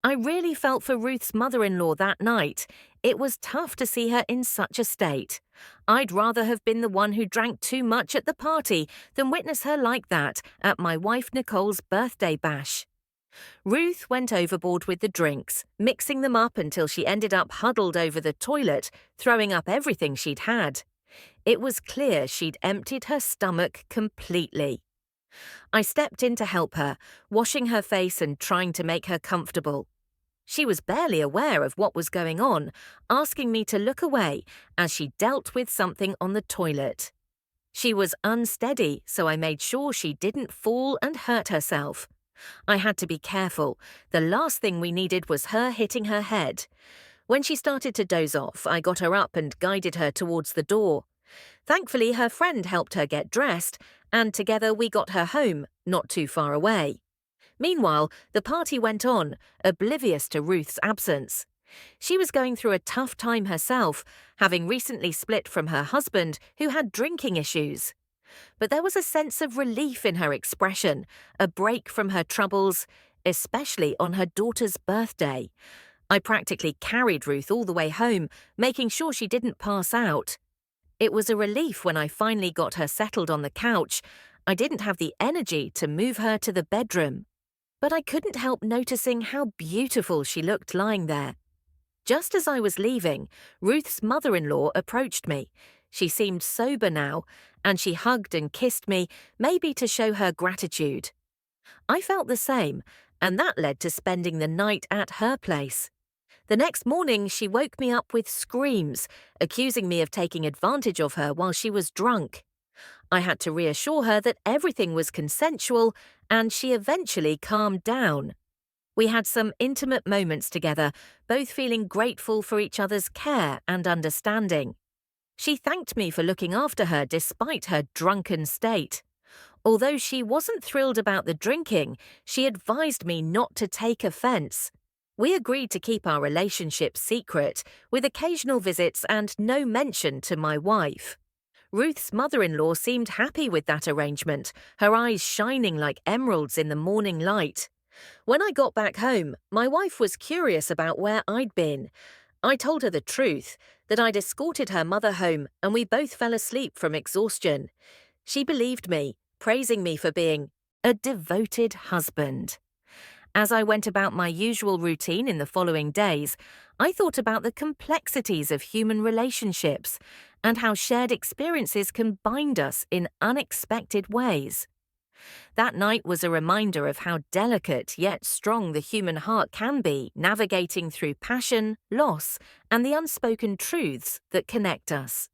I really felt for Ruth's mother-in-law that night. It was tough to see her in such a state. I'd rather have been the one who drank too much at the party than witness her like that at my wife Nicole's birthday bash. Ruth went overboard with the drinks, mixing them up until she ended up huddled over the toilet, throwing up everything she'd had. It was clear she'd emptied her stomach completely. I stepped in to help her, washing her face and trying to make her comfortable. She was barely aware of what was going on, asking me to look away as she dealt with something on the toilet. She was unsteady, so I made sure she didn't fall and hurt herself. I had to be careful. The last thing we needed was her hitting her head. When she started to doze off, I got her up and guided her towards the door. Thankfully, her friend helped her get dressed, and together we got her home, not too far away. Meanwhile, the party went on, oblivious to Ruth's absence. She was going through a tough time herself, having recently split from her husband, who had drinking issues. But there was a sense of relief in her expression, a break from her troubles, especially on her daughter's birthday. I practically carried Ruth all the way home, making sure she didn't pass out. It was a relief when I finally got her settled on the couch. I didn't have the energy to move her to the bedroom. But I couldn't help noticing how beautiful she looked lying there. Just as I was leaving, Ruth's mother-in-law approached me. She seemed sober now, and she hugged and kissed me, maybe to show her gratitude. I felt the same, and that led to spending the night at her place. The next morning, she woke me up with screams, accusing me of taking advantage of her while she was drunk. I had to reassure her that everything was consensual, and she eventually calmed down. We had some intimate moments together, both feeling grateful for each other's care and understanding. She thanked me for looking after her despite her drunken state. Although she wasn't thrilled about the drinking, she advised me not to take offense. We agreed to keep our relationship secret, with occasional visits and no mention to my wife. Ruth's mother-in-law seemed happy with that arrangement, her eyes shining like emeralds in the morning light. When I got back home, my wife was curious about where I'd been. I told her the truth, that I'd escorted her mother home and we both fell asleep from exhaustion. She believed me, praising me for being a devoted husband. As I went about my usual routine in the following days, I thought about the complexities of human relationships and how shared experiences can bind us in unexpected ways. That night was a reminder of how delicate yet strong the human heart can be, navigating through passion, loss, and the unspoken truths that connect us.